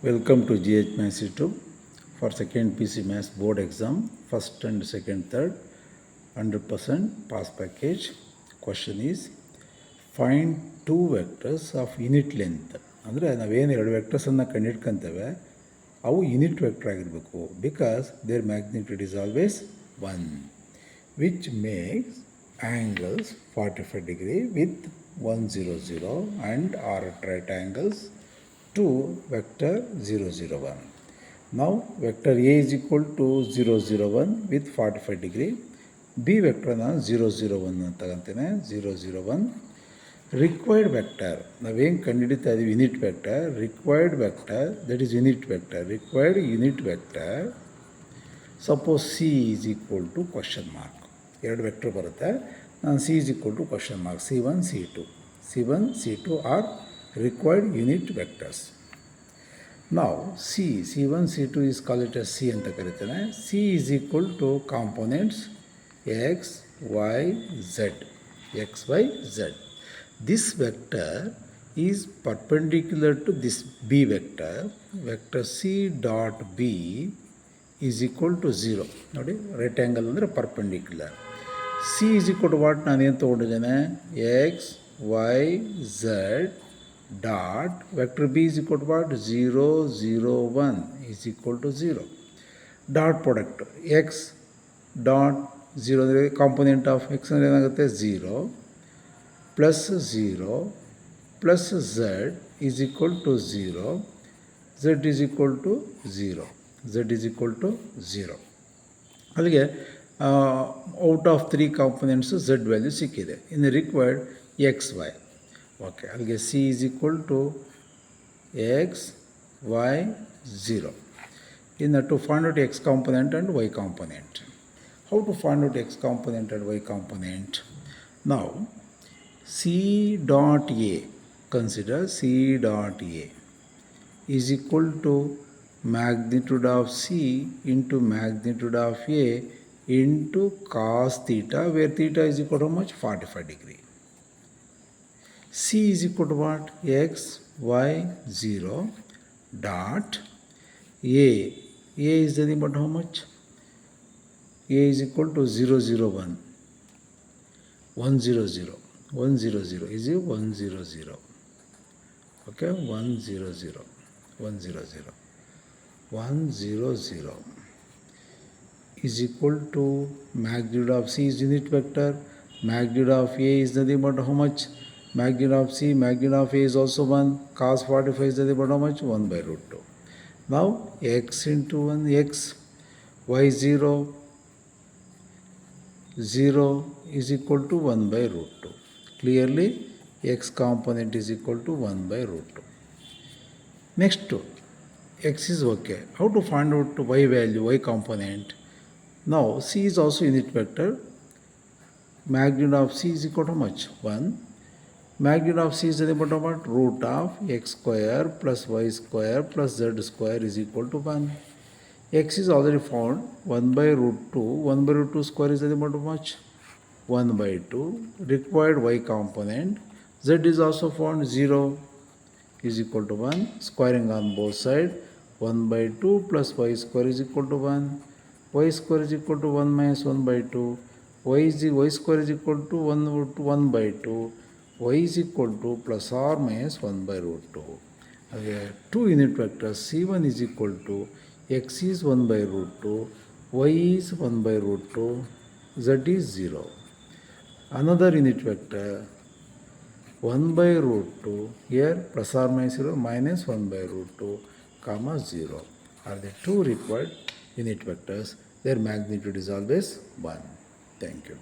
Welcome to GH Maths YouTube for second PC Maths board exam, first and second, third, 100% pass package. Question is, find two vectors of unit length. ಅಂದರೆ ನಾವೇನು ಎರಡು ವೆಕ್ಟರ್ಸನ್ನು ಕಂಡಿಡ್ಕೊಂತೇವೆ ಅವು unit vector ಆಗಿರಬೇಕು because their magnitude is always 1 which makes angles 45 degree with 100 and are at right angles to vector 001. Now vector A is equal to 001 with 45 degree. B vector na 001 ಅಂತ ತಗೊಂತೇನೆ 001. Required vector ನಾವೇನು ಕಂಡುಹಿಡಿತಾ ಇದೀವಿ unit vector required vector that is unit vector required unit vector suppose C is equal to question mark. ಎರಡು vector ಬರುತ್ತೆ ನಾನು C is equal to question mark C1 C2 are required unit vectors. Now C1 C2 is called it as C ಅಂತ ಕರೀತೇನೆ. C is equal to components x y z. This vector is perpendicular to this B vector. Vector C dot B is equal to 0. ನೋಡಿ right angle ಅಂದರೆ perpendicular. C is equal to what ನಾನೇನು ತೊಗೊಂಡಿದ್ದೇನೆ x y z dot vector B is equal to what 0 0 1 is equal to 0 dot product x dot 0 ಅಂದರೆ component of x ಅಂದರೆ ಏನಾಗುತ್ತೆ 0 plus z is equal to 0 z is equal to 0 ಅಲ್ಲಿಗೆ out of 3 components z value ಸಿಕ್ಕಿದೆ in required x y okay ಅಲ್ಲಿಗೆ C is equal to x y 0 ಇನ್ನು to find out x component and y component. How to find out x component and y component? Now C dot A, consider C dot A is equal to magnitude of C into magnitude of A into cos theta, where theta is equal to how much 45 degree. C is equal to what x y 0 dot A is nothing but how much A is equal to 001 100 is 100 okay 100 is equal to magnitude of C is unit vector, magnitude of A is nothing but how much magnitude of C, magnitude of A is also 1, cos 45 is nothing but how much 1 by root 2. Now x into 1 x y 0 is equal to 1 by root 2. Clearly x component is equal to 1 by root 2. Next x is okay. How to find out y value, y component? Now C is also unit vector. Magnitude of C is equal to how much 1. Magnitude of C is about what root of x square plus y square plus z square is equal to 1. X is already found 1 by root 2. 1 by root 2 square is about how much 1 by 2. Required y component z is also found 0 is equal to 1. Squaring on both sides 1 by 2 plus y square is equal to 1. Y square is equal to 1 minus 1 by 2. Y square is equal to 1 by 2. Y is equal to plus or minus 1 by root 2. Okay, two unit vectors C1 is equal to x is 1 by root 2, y is 1 by root 2, z is 0. Another unit vector 1 by root 2, here plus or minus 0 minus 1 by root 2, comma 0 are the two required unit vectors. Their magnitude is always 1. Thank you.